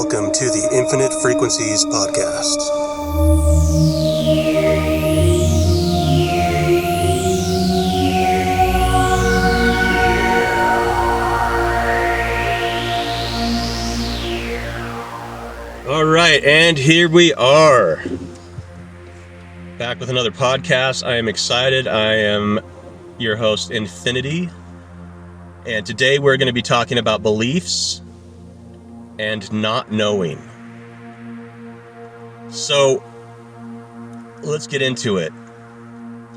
Welcome to the Infinite Frequencies Podcast. All right, and here we are. Back with another podcast. I am excited. I am your host, Infinity. And today we're going to be talking about beliefs and not knowing. So let's get into it.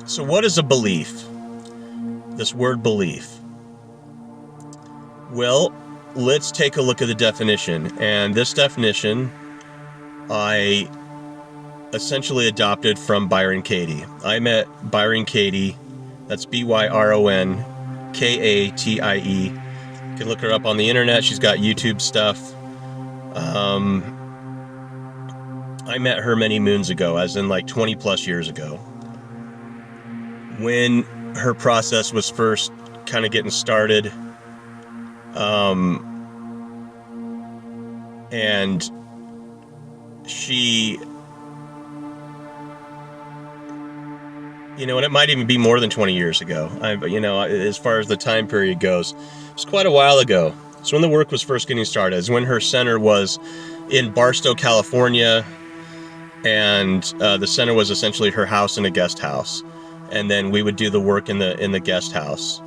So what is a belief? This word belief. Well, let's take a look at the definition. And this definition I essentially adopted from Byron Katie. I met Byron Katie. That's Byron Katie. You can look her up on the internet. She's got YouTube stuff. I met her many moons ago, as in like 20 plus years ago, when her process was first kind of getting started. And she, and it might even be more than 20 years ago. As far as the time period goes, it's quite a while ago. It's when the work was first getting started. It's when her center was in Barstow, California, and the center was essentially her house and a guest house. And then we would do the work in the guest house.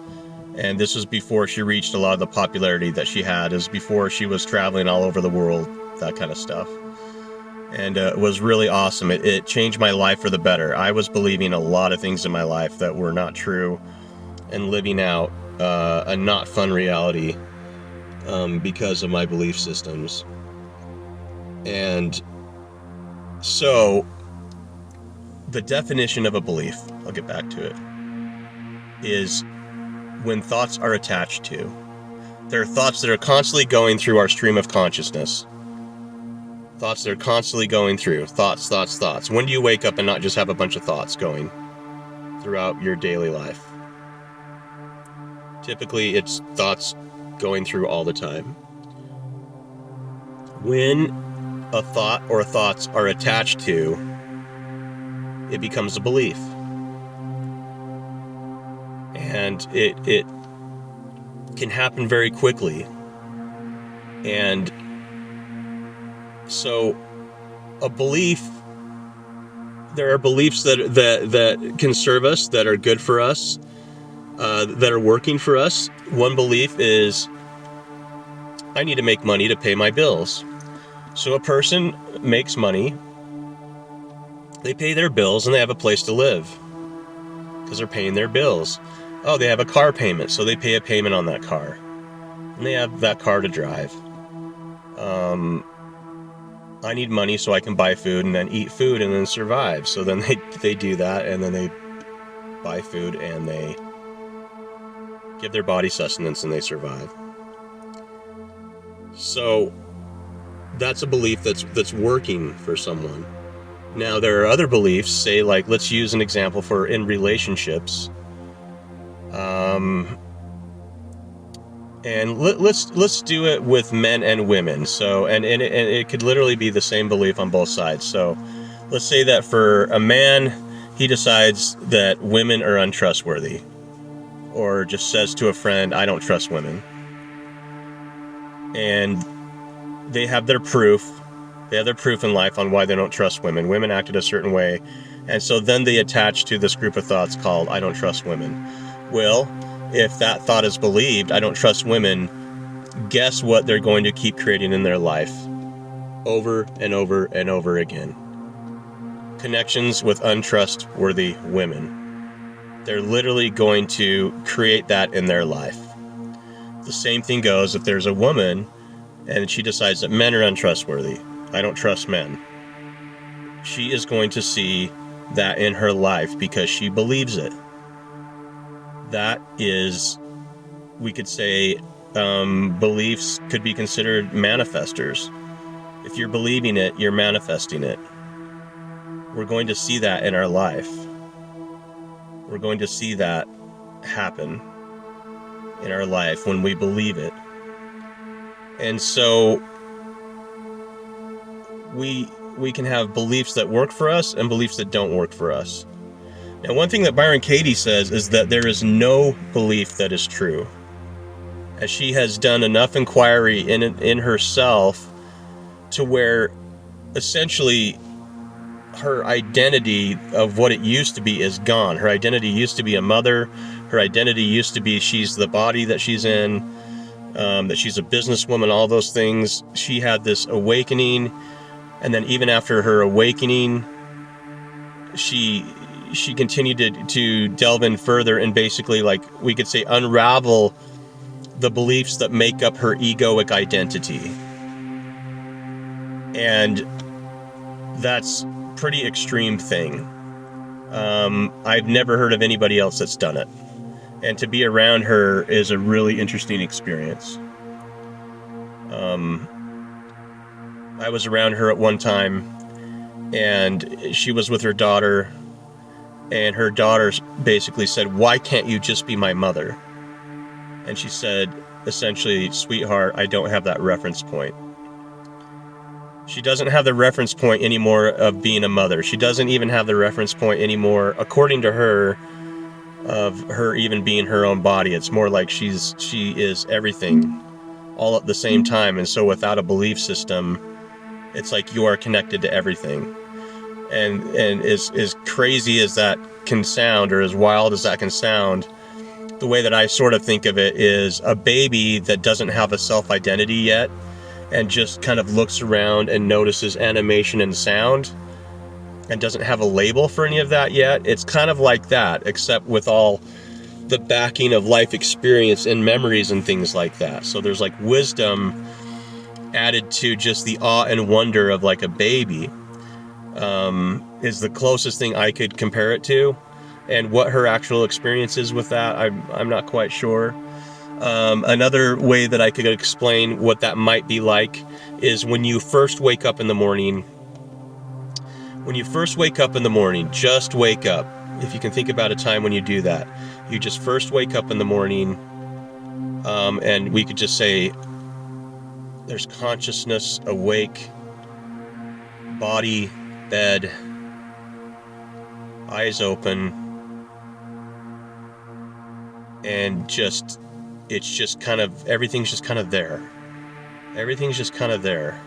And this was before she reached a lot of the popularity that she had. It was before she was traveling all over the world, that kind of stuff. And it was really awesome. It changed my life for the better. I was believing a lot of things in my life that were not true and living out a not fun reality because of my belief systems. And so the definition of a belief, I'll get back to it, is when thoughts are attached to. There are thoughts that are constantly going through our stream of consciousness. Thoughts that are constantly going through. Thoughts. When do you wake up and not just have a bunch of thoughts going throughout your daily life? Typically, it's thoughts going through all the time. When a thought or thoughts are attached to, it becomes a belief. And it can happen very quickly. And so a belief, there are beliefs that can serve us, that are good for us, that are working for us. One belief is, I need to make money to pay my bills. So a person makes money, they pay their bills, and they have a place to live because they're paying their bills. Oh, they have a car payment, so they pay a payment on that car, and they have that car to drive. I need money so I can buy food and then eat food and then survive. So then they do that, and then they buy food and they give their body sustenance and they survive. So that's a belief that's working for someone. Now there are other beliefs, say like, let's use an example for in relationships. And let's do it with men and women. So, and it could literally be the same belief on both sides. So let's say that for a man, he decides that women are untrustworthy, or just says to a friend, I don't trust women. And they have their proof. They have their proof in life on why they don't trust women. Women acted a certain way. And so then they attach to this group of thoughts called, I don't trust women. Well, if that thought is believed, I don't trust women, guess what they're going to keep creating in their life over and over and over again? Connections with untrustworthy women. They're literally going to create that in their life. The same thing goes if there's a woman and she decides that men are untrustworthy. I don't trust men. She is going to see that in her life because she believes it. That is, we could say, beliefs could be considered manifestors. If you're believing it, you're manifesting it. We're going to see that in our life. We're going to see that happen in our life when we believe it. And so we can have beliefs that work for us and beliefs that don't work for us. Now, one thing that Byron Katie says is that there is no belief that is true, as she has done enough inquiry in herself to where essentially her identity of what it used to be is gone. Her identity used to be a mother. Her identity used to be she's the body that she's in, that she's a businesswoman, all those things. She had this awakening, and then even after her awakening, she continued to delve in further and basically, like we could say, unravel the beliefs that make up her egoic identity. And that's a pretty extreme thing. I've never heard of anybody else that's done it. And to be around her is a really interesting experience. I was around her at one time, and she was with her daughter, and her daughter basically said, "Why can't you just be my mother?" And she said, essentially, "Sweetheart, I don't have that reference point." She doesn't have the reference point anymore of being a mother. She doesn't even have the reference point anymore, according to her, of her even being her own body. It's more like she is everything all at the same time. And so without a belief system, it's like you are connected to everything. And as crazy as that can sound, or as wild as that can sound, the way that I sort of think of it is a baby that doesn't have a self-identity yet and just kind of looks around and notices animation and sound and doesn't have a label for any of that yet. It's kind of like that, except with all the backing of life experience and memories and things like that. So there's like wisdom added to just the awe and wonder of like a baby, is the closest thing I could compare it to. And what her actual experience is with that, I'm not quite sure. Another way that I could explain what that might be like is when you first wake up in the morning. When you first wake up in the morning, just wake up. If you can think about a time when you do that, you just first wake up in the morning, and we could just say there's consciousness, awake, body, bed, eyes open, and it's just kind of, everything's just kind of there. Everything's just kind of there.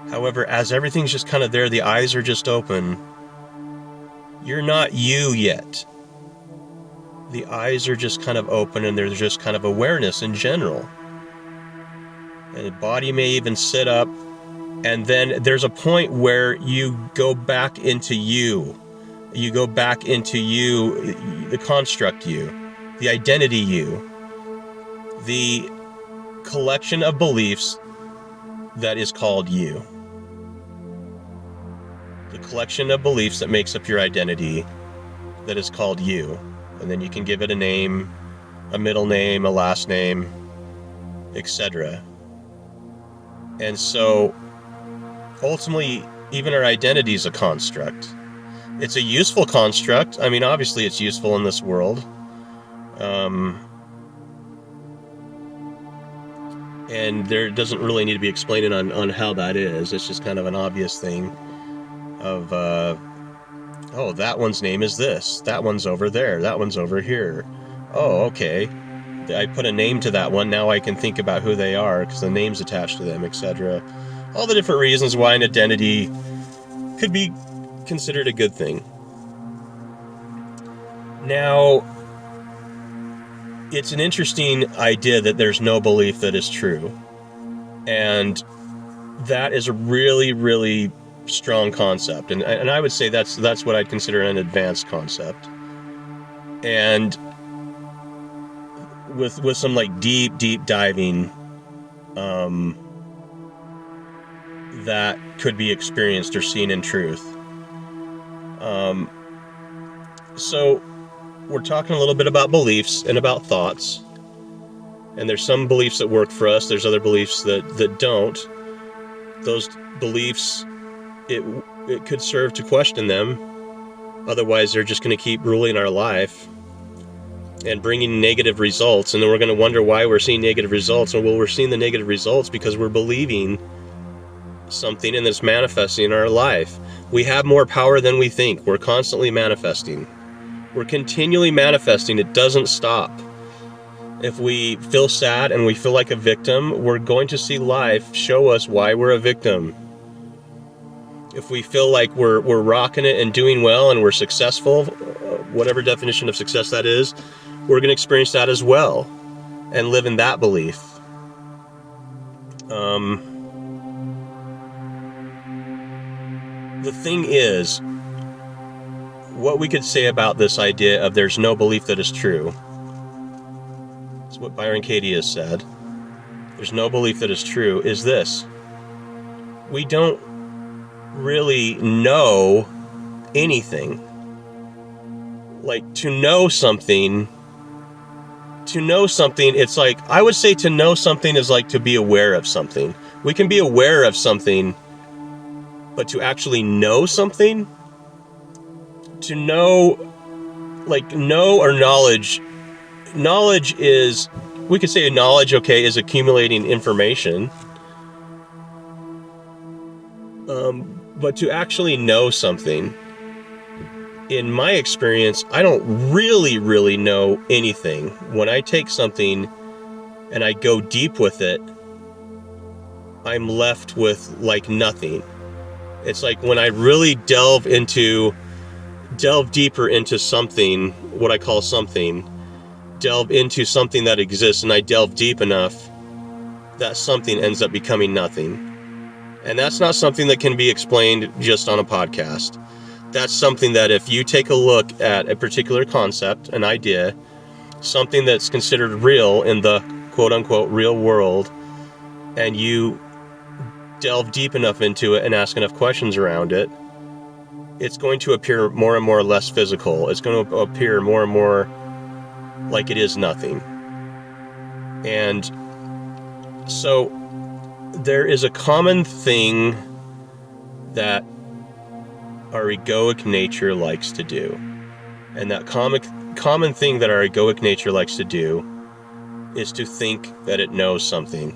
However, as everything's just kind of there, the eyes are just open, you're not you yet. The eyes are just kind of open, and there's just kind of awareness in general. And the body may even sit up, and then there's a point where you go back into you. You go back into you, the construct you, the identity you, the collection of beliefs that is called you. The collection of beliefs that makes up your identity that is called you. And then you can give it a name, a middle name, a last name, etc. And so ultimately, even our identity is a construct. It's a useful construct. I mean, obviously it's useful in this world. And there doesn't really need to be explaining on how that is. It's just kind of an obvious thing of, oh, that one's name is this. That one's over there. That one's over here. Oh, okay. I put a name to that one. Now I can think about who they are because the name's attached to them, etc. All the different reasons why an identity could be considered a good thing. Now, it's an interesting idea that there's no belief that is true. And that is a really, really strong concept. And I would say that's what I'd consider an advanced concept. And with some like deep diving, that could be experienced or seen in truth. So we're talking a little bit about beliefs and about thoughts. And there's some beliefs that work for us. There's other beliefs that don't. Those beliefs, it could serve to question them. Otherwise, they're just going to keep ruling our life and bringing negative results. And then we're going to wonder why we're seeing negative results. And well, we're seeing the negative results because we're believing something and it's manifesting in our life. We have more power than we think. We're constantly manifesting. We're continually manifesting. It doesn't stop. If we feel sad and we feel like a victim, we're going to see life show us why we're a victim. If we feel like we're rocking it and doing well and we're successful, whatever definition of success that is, we're going to experience that as well and live in that belief. The thing is, what we could say about this idea of there's no belief that is true, it's what Byron Katie has said, there's no belief that is true, is this: we don't really know anything. Like, to know something, it's like, I would say to know something is like to be aware of something. We can be aware of something, but to actually know something, to know, like, know or knowledge is, we could say knowledge, okay, is accumulating information. But to actually know something, in my experience, I don't really know anything. When I take something and I go deep with it, I'm left with like nothing. It's like when I really delve deeper into something, what I call something, delve into something that exists, and I delve deep enough, that something ends up becoming nothing. And that's not something that can be explained just on a podcast. That's something that if you take a look at a particular concept, an idea, something that's considered real in the quote-unquote real world, and you delve deep enough into it and ask enough questions around it, it's going to appear more and more less physical. It's going to appear more and more like it is nothing. And so there is a common thing that our egoic nature likes to do. And that common thing that our egoic nature likes to do is to think that it knows something.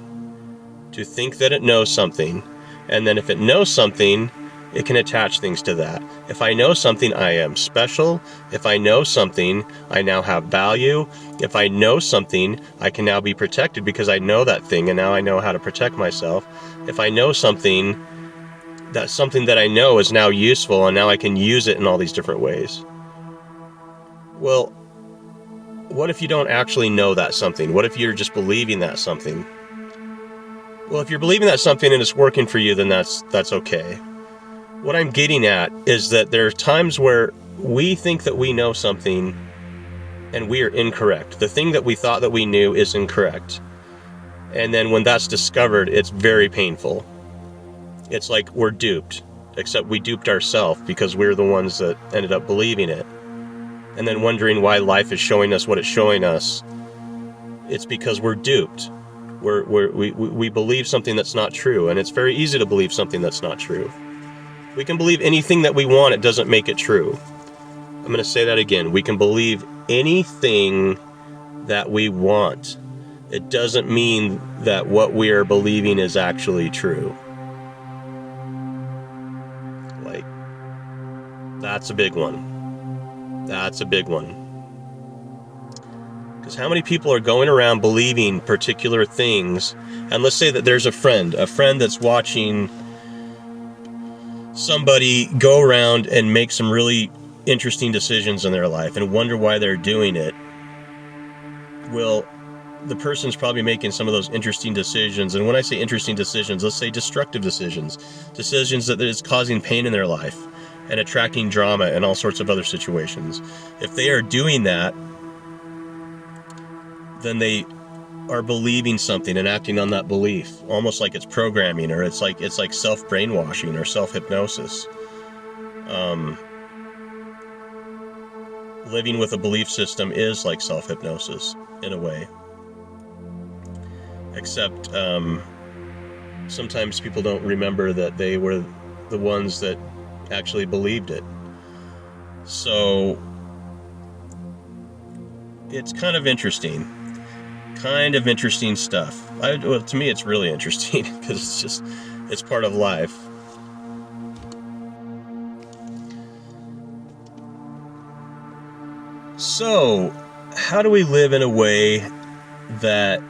To think that it knows something. And then if it knows something, it can attach things to that. If I know something, I am special. If I know something, I now have value. If I know something, I can now be protected because I know that thing, and now I know how to protect myself. If I know something, that something that I know is now useful, and now I can use it in all these different ways. Well, what if you don't actually know that something? What if you're just believing that something? Well, if you're believing that something and it's working for you, then that's okay. What I'm getting at is that there are times where we think that we know something and we are incorrect. The thing that we thought that we knew is incorrect. And then when that's discovered, it's very painful. It's like we're duped, except we duped ourselves because we're the ones that ended up believing it. And then wondering why life is showing us what it's showing us. It's because we're duped. We believe something that's not true, and it's very easy to believe something that's not true. We can believe anything that we want, it doesn't make it true. I'm going to say that again. We can believe anything that we want. It doesn't mean that what we are believing is actually true. Like, that's a big one. That's a big one. Because how many people are going around believing particular things? And let's say that there's a friend that's watching somebody go around and make some really interesting decisions in their life and wonder why they're doing it. Well, the person's probably making some of those interesting decisions. And when I say interesting decisions, let's say destructive decisions that is causing pain in their life and attracting drama and all sorts of other situations. If they are doing that, then they are believing something and acting on that belief, almost like it's programming, or it's like self-brainwashing or self-hypnosis. Living with a belief system is like self-hypnosis in a way, except sometimes people don't remember that they were the ones that actually believed it. So it's kind of interesting stuff. To me, it's really interesting because It's part of life. So, how do we live in a way that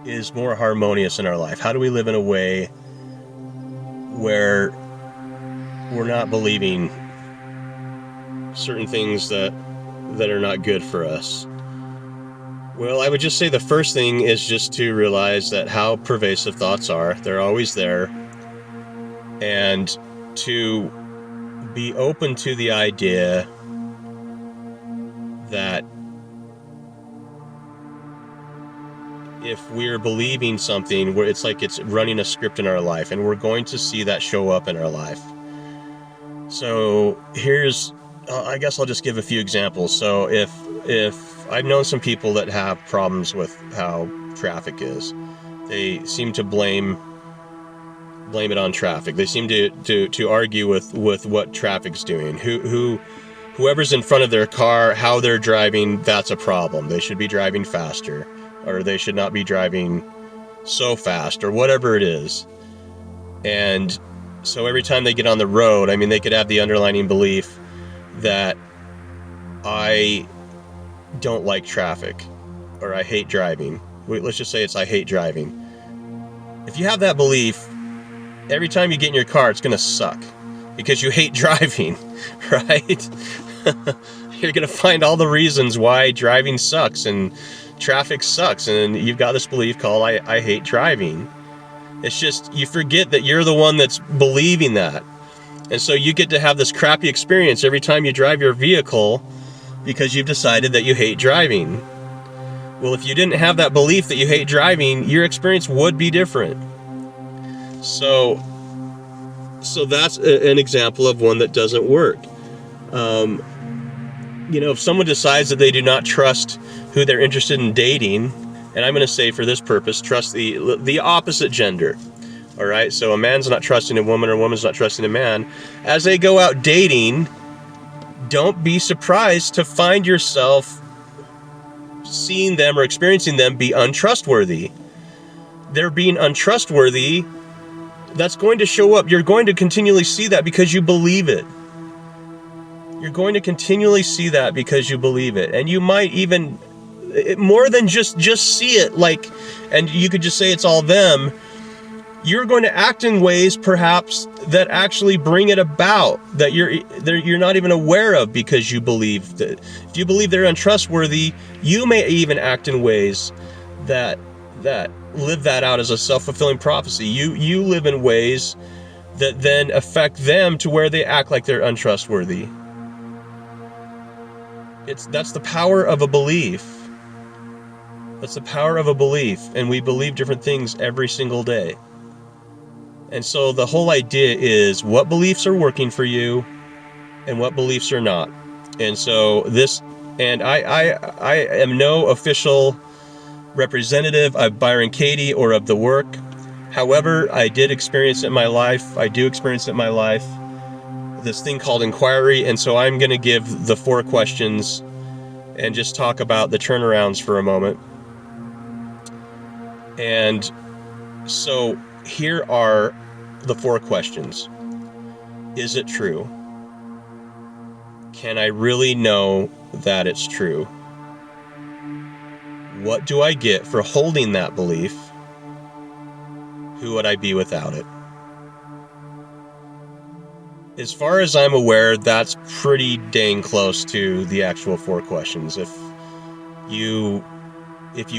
is more harmonious in our life? How do we live in a way where we're not believing certain things that are not good for us? Well, I would just say the first thing is just to realize that how pervasive thoughts are. They're always there. And to be open to the idea that if we're believing something, where it's like it's running a script in our life, and we're going to see that show up in our life. So here's, I guess I'll just give a few examples. So if I've known some people that have problems with how traffic is, they seem to blame it on traffic. They seem to argue with what traffic's doing. Whoever's in front of their car, how they're driving, that's a problem. They should be driving faster, or they should not be driving so fast, or whatever it is. And so every time they get on the road, I mean, they could have the underlying belief that I don't like traffic, or I hate driving. Let's just say it's I hate driving. If you have that belief, every time you get in your car, it's going to suck because you hate driving, right? You're going to find all the reasons why driving sucks and traffic sucks, and you've got this belief called I hate driving. It's just you forget that you're the one that's believing that. And so you get to have this crappy experience every time you drive your vehicle because you've decided that you hate driving. Well, if you didn't have that belief that you hate driving, your experience would be different. So that's an example of one that doesn't work. If someone decides that they do not trust who they're interested in dating, and I'm going to say for this purpose, trust the opposite gender. All right, so a man's not trusting a woman, or a woman's not trusting a man. As they go out dating, don't be surprised to find yourself seeing them or experiencing them be untrustworthy. They're being untrustworthy. That's going to show up. You're going to continually see that because you believe it. You're going to continually see that because you believe it. And you might even, more than just see it, and you could just say it's all them. You're going to act in ways perhaps that actually bring it about, that you're not even aware of, because you believe that. If you believe they're untrustworthy, you may even act in ways that live that out as a self-fulfilling prophecy. You live in ways that then affect them to where they act like they're untrustworthy. That's the power of a belief. That's the power of a belief, and we believe different things every single day. And so the whole idea is what beliefs are working for you and what beliefs are not. And so I am no official representative of Byron Katie or of the work. However, I did experience it in my life. I do experience it in my life, this thing called inquiry. And so I'm going to give the 4 questions and just talk about the turnarounds for a moment. And so here are the 4 questions. Is it true? Can I really know that it's true? What do I get for holding that belief? Who would I be without it? As far as I'm aware, that's pretty dang close to the actual 4 questions. If you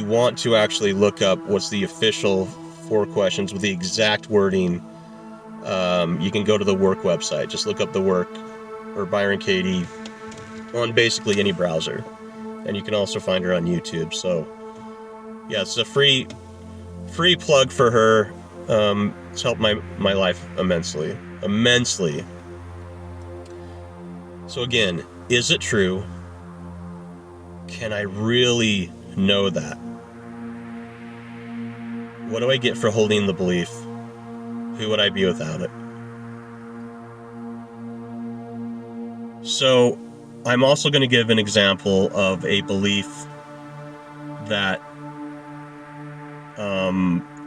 want to actually look up what's the official 4 questions with the exact wording, you can go to the work website. Just look up the work or Byron Katie on basically any browser. And you can also find her on YouTube. So yeah, it's a free plug for her. It's helped my life immensely. So again, is it true? Can I really know that? What do I get for holding the belief? Who would I be without it? So I'm also going to give an example of a belief that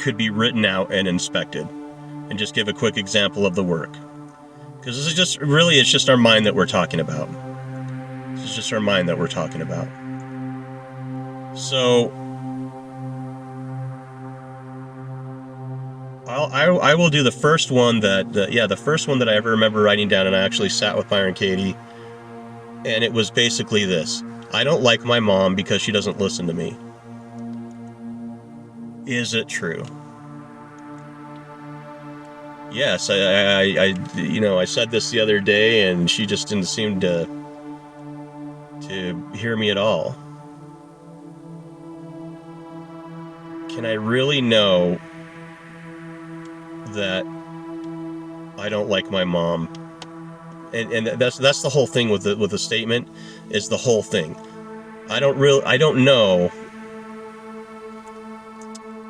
could be written out and inspected. And just give a quick example of the work. Because this is just, really, it's just our mind that we're talking about. This is just our mind that we're talking about. So, I will do the first one the first one that I ever remember writing down, and I actually sat with Byron Katie, and it was basically this: I don't like my mom because she doesn't listen to me. Is it true? Yes, I said this the other day, and she just didn't seem to hear me at all. Can I really know that I don't like my mom? And that's the whole thing with the statement, is the whole thing. I don't know.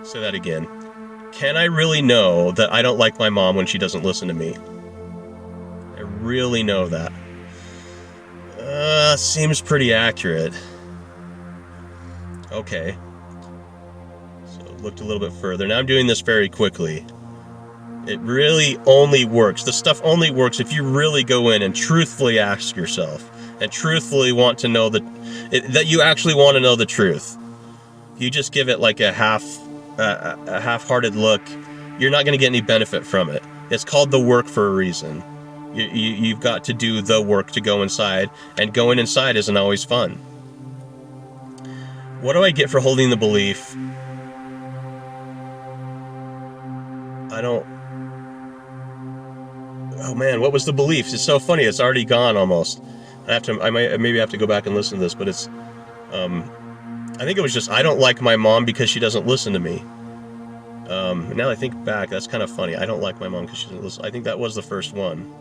Say that again. Can I really know that I don't like my mom when she doesn't listen to me? I really know that. Seems pretty accurate. Okay. So looked a little bit further. Now I'm doing this very quickly. It really only works. This stuff only works if you really go in and truthfully ask yourself, and truthfully want to know that you actually want to know the truth. If you just give it like a half-hearted look, you're not going to get any benefit from it. It's called the work for a reason. You've got to do the work to go inside, and going inside isn't always fun. What do I get for holding the belief Oh man, what was the belief? It's so funny. It's already gone almost. I maybe have to go back and listen to this, but it's, I think it was just, I don't like my mom because she doesn't listen to me. Now that I think back, that's kind of funny. I don't like my mom because she doesn't listen. I think that was the first one.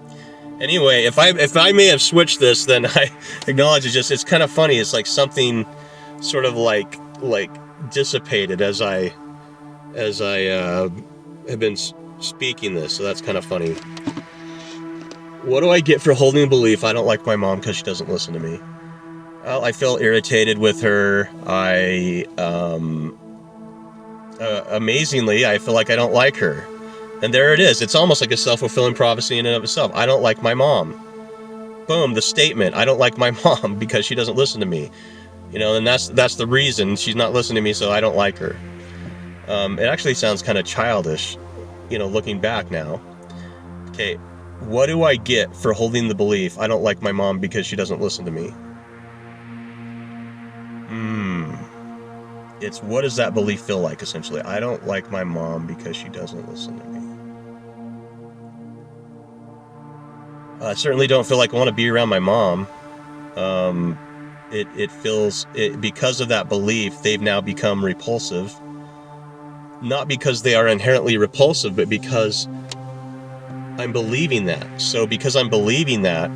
Anyway, if I may have switched this, then I acknowledge it's kind of funny. It's like something sort of like dissipated as I have been speaking this, so that's kind of funny. What do I get for holding the belief I don't like my mom because she doesn't listen to me? Well, I feel irritated with her. Amazingly, I feel like I don't like her. And there it is. It's almost like a self-fulfilling prophecy in and of itself. I don't like my mom. Boom, the statement. I don't like my mom because she doesn't listen to me. And that's the reason she's not listening to me, so I don't like her. It actually sounds kind of childish, looking back now. Okay, what do I get for holding the belief I don't like my mom because she doesn't listen to me? It's, what does that belief feel like, essentially? I don't like my mom because she doesn't listen to me. I certainly don't feel like I want to be around my mom. It feels, because of that belief, they've now become repulsive. Not because they are inherently repulsive, but because I'm believing that. So because I'm believing that,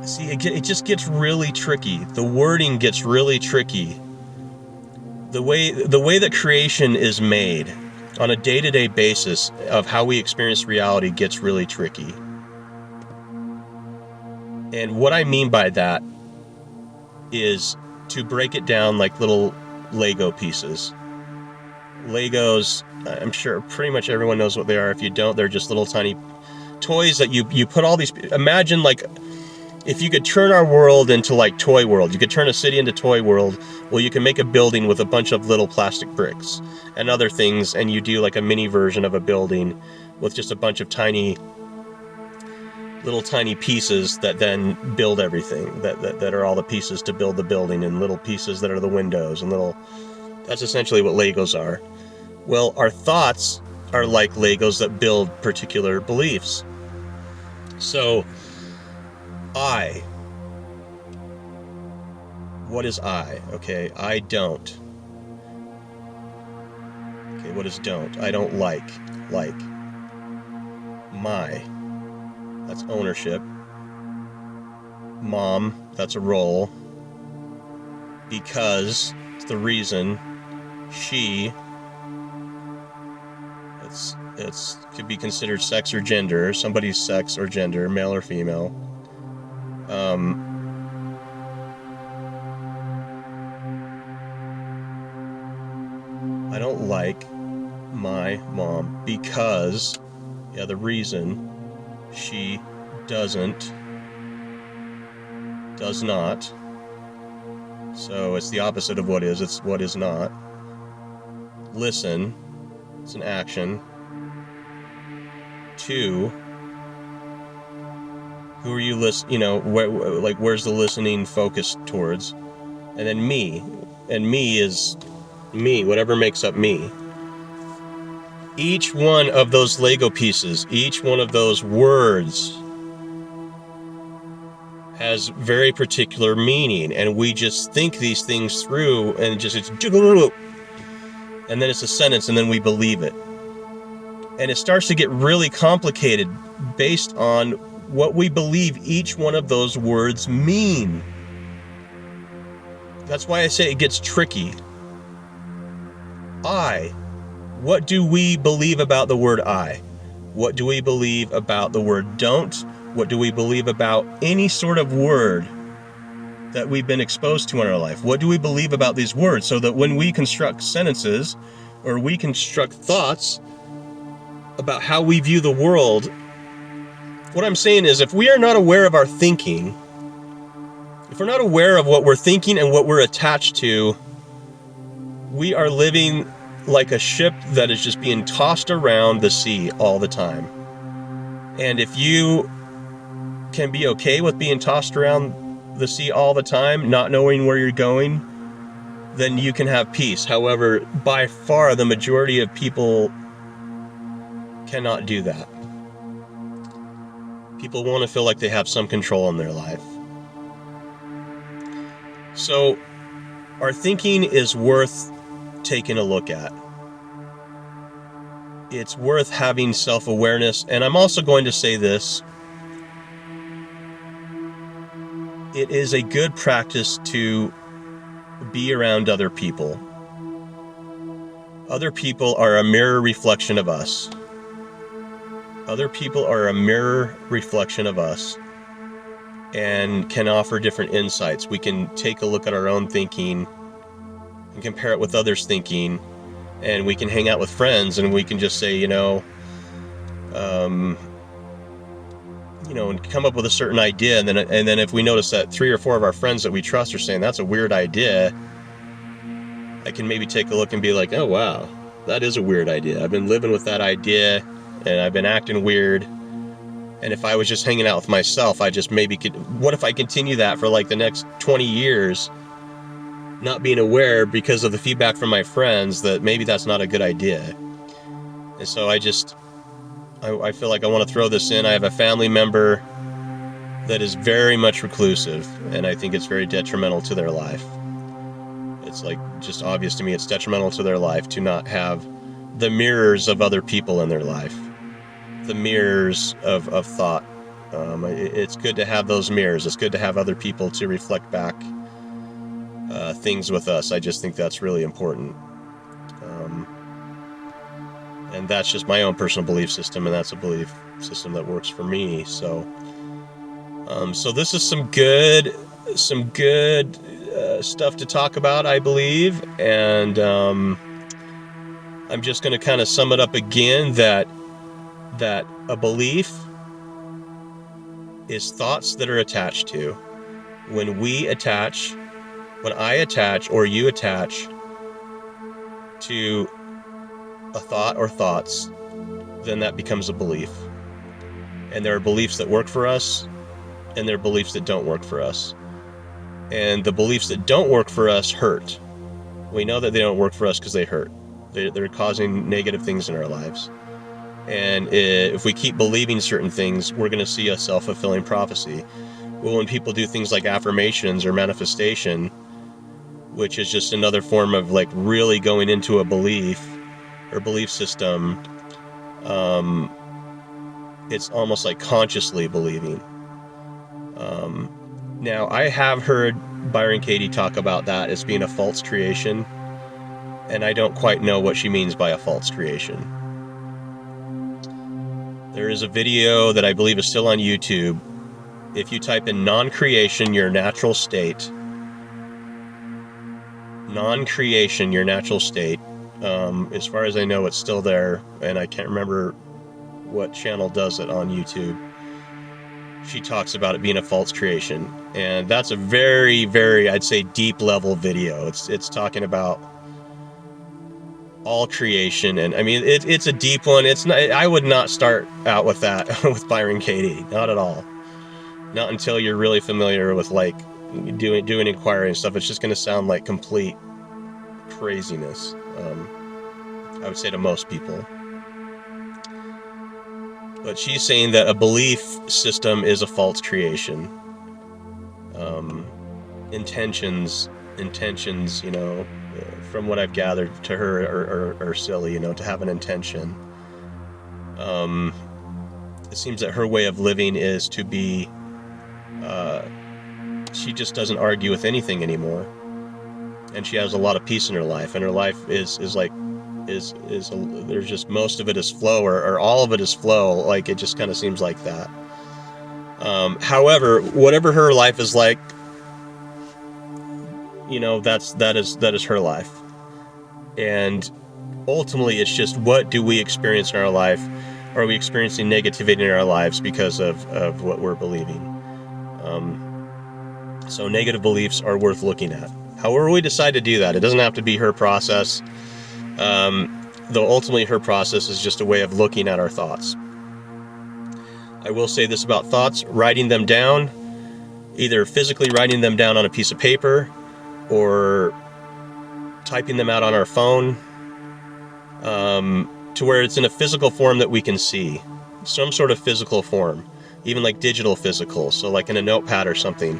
see, it just gets really tricky. The wording gets really tricky. The way that creation is made on a day-to-day basis of how we experience reality gets really tricky. And what I mean by that is to break it down like little Lego pieces. Legos, I'm sure pretty much everyone knows what they are. If you don't, they're just little tiny toys that you put all these, imagine like if you could turn our world into like Toy World, you could turn a city into Toy World. Well, you can make a building with a bunch of little plastic bricks and other things, and you do like a mini version of a building with just a bunch of little tiny pieces that then build everything, that are all the pieces to build the building, and little pieces that are the windows, and that's essentially what Legos are. Well, our thoughts are like Legos that build particular beliefs. So, what is I? Okay, I don't. Okay, what is don't? I don't like. My, that's ownership. Mom, that's a role. Because, it's the reason. She, it's could be considered sex or gender, somebody's sex or gender, male or female. I don't like my mom because, the reason she does not. So it's the opposite of what is, it's what is not. Listen, it's an action. 2, who are you where's the listening focused towards? And then me. And me is me, whatever makes up me. Each one of those Lego pieces, each one of those words has very particular meaning, and we just think these things through, and and then it's a sentence, and then we believe it. And it starts to get really complicated based on what we believe each one of those words mean. That's why I say it gets tricky. What do we believe about the word I? What do we believe about the word don't? What do we believe about any sort of word that we've been exposed to in our life? What do we believe about these words, so that when we construct sentences or we construct thoughts about how we view the world, what I'm saying is, if we are not aware of our thinking, if we're not aware of what we're thinking and what we're attached to, we are living like a ship that is just being tossed around the sea all the time. And if you can be okay with being tossed around the sea all the time, not knowing where you're going, then you can have peace. However, by far the majority of people cannot do that. People want to feel like they have some control in their life. So our thinking is worth taking a look at. It's worth having self-awareness. And I'm also going to say this. It is a good practice to be around other people. Other people are a mirror reflection of us. Other people are a mirror reflection of us and can offer different insights. We can take a look at our own thinking and compare it with others' thinking, and we can hang out with friends and we can just say, and come up with a certain idea, and then if we notice that 3 or 4 of our friends that we trust are saying that's a weird idea, I can maybe take a look and be like, oh wow, that is a weird idea. I've been living with that idea and I've been acting weird. And if I was just hanging out with myself, I just maybe could, what if I continue that for like the next 20 years, not being aware because of the feedback from my friends that maybe that's not a good idea. And so I feel like I want to throw this in. I have a family member that is very much reclusive, and I think it's very detrimental to their life. It's like just obvious to me it's detrimental to their life to not have the mirrors of other people in their life, the mirrors of thought. It's good to have those mirrors. It's good to have other people to reflect back things with us. I just think that's really important. And that's just my own personal belief system, and that's a belief system that works for me. So this is some good stuff to talk about, I believe. And I'm just going to kind of sum it up again, that a belief is thoughts that are attached to. When I attach or you attach to a thought or thoughts, then that becomes a belief. And there are beliefs that work for us, and there are beliefs that don't work for us. And the beliefs that don't work for us hurt. We know that they don't work for us because they hurt. They're causing negative things in our lives. And if we keep believing certain things, we're going to see a self-fulfilling prophecy. Well, when people do things like affirmations or manifestation, which is just another form of like really going into a belief or belief system, it's almost like consciously believing. Now, I have heard Byron Katie talk about that as being a false creation, and I don't quite know what she means by a false creation. There is a video that I believe is still on YouTube. If you type in non-creation, your natural state, non-creation, your natural state, As far as I know, it's still there, and I can't remember what channel does it on YouTube. She talks about it being a false creation, and that's a very, very, I'd say, deep level video. It's talking about all creation, and I mean, it's a deep one. It's not. I would not start out with that with Byron Katie, not at all. Not until you're really familiar with like doing inquiry and stuff. It's just going to sound like complete craziness. I would say to most people. But she's saying that a belief system is a false creation. Intentions, you know, from what I've gathered to her are silly, you know, to have an intention. It seems that her way of living is to be, she just doesn't argue with anything anymore. And she has a lot of peace in her life, and her life is there's just most of it is flow, or all of it is flow. Like, it just kind of seems like that. However, whatever her life is like, you know, that is her life. And ultimately, it's just, what do we experience in our life? Are we experiencing negativity in our lives because of what we're believing? So negative beliefs are worth looking at. However we decide to do that, it doesn't have to be her process. Though ultimately her process is just a way of looking at our thoughts. I will say this about thoughts: writing them down, either physically writing them down on a piece of paper or typing them out on our phone, to where it's in a physical form that we can see, some sort of physical form, even like digital physical, so like in a notepad or something.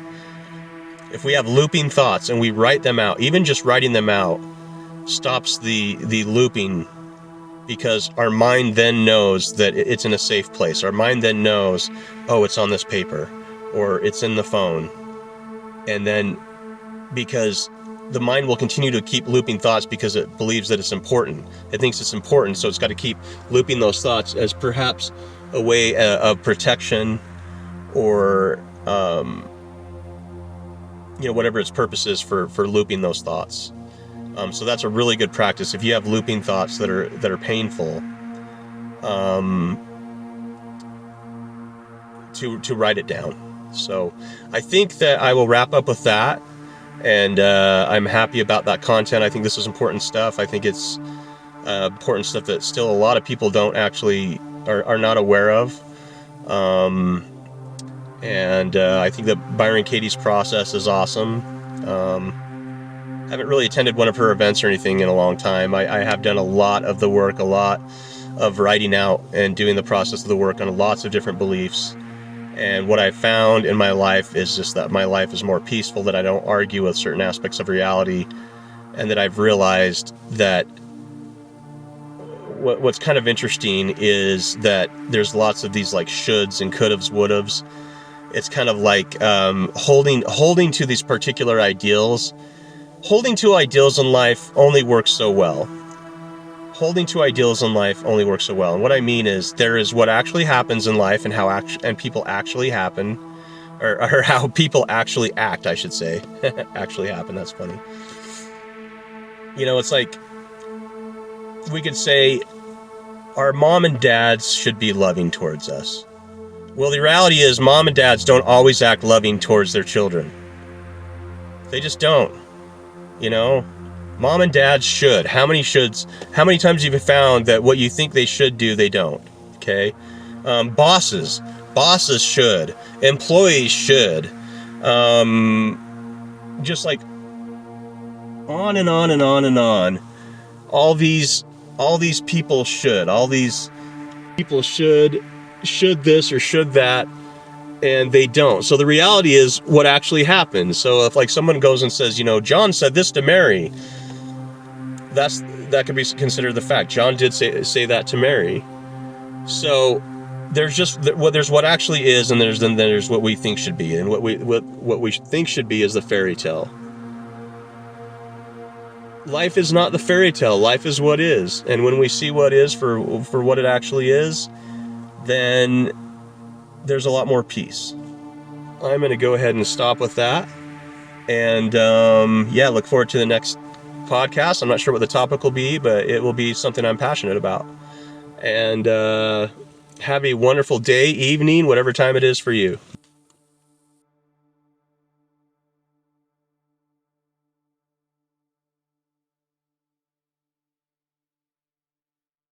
If we have looping thoughts and we write them out, even just writing them out stops the looping, because our mind then knows that it's in a safe place. Our mind then knows, oh, it's on this paper, or it's in the phone. And then, because the mind will continue to keep looping thoughts because it believes that it's important. It thinks it's important, so it's got to keep looping those thoughts as perhaps a way of protection, or you know, whatever its purpose is for looping those thoughts. So that's a really good practice. If you have looping thoughts that are painful, to write it down. So I think that I will wrap up with that, and I'm happy about that content. I think this is important stuff. I think it's important stuff that still a lot of people don't actually are not aware of. And I think that Byron Katie's process is awesome. I haven't really attended one of her events or anything in a long time. I have done a lot of the work, a lot of writing out and doing the process of the work on lots of different beliefs. And what I've found in my life is just that my life is more peaceful, that I don't argue with certain aspects of reality, and that I've realized that what's kind of interesting is that there's lots of these like shoulds and could'ves, would'ves. It's kind of like holding to these particular ideals. Holding to ideals in life only works so well. Holding to ideals in life only works so well. And what I mean is, there is what actually happens in life, and how people actually happen, or how people actually act, I should say. Actually happen, that's funny. You know, it's like, we could say our mom and dads should be loving towards us. Well, the reality is, mom and dads don't always act loving towards their children. They just don't. You know, mom and dad should. How many shoulds? How many times have you found that what you think they should do, they don't? Okay. Bosses should. Employees should. Just like on and on and on and on. All these people should. All these people should this or should that, and they don't. So the reality is what actually happens. So if like someone goes and says, you know, John said this to Mary, that could be considered the fact. John did say that to Mary. So there's just there's what actually is, and there's what we think should be, and what we think should be is the fairy tale. Life is not the fairy tale. Life is what is, and when we see what is for what it actually is, then there's a lot more peace. I'm going to go ahead and stop with that. And yeah, look forward to the next podcast. I'm not sure what the topic will be, but it will be something I'm passionate about. And have a wonderful day, evening, whatever time it is for you.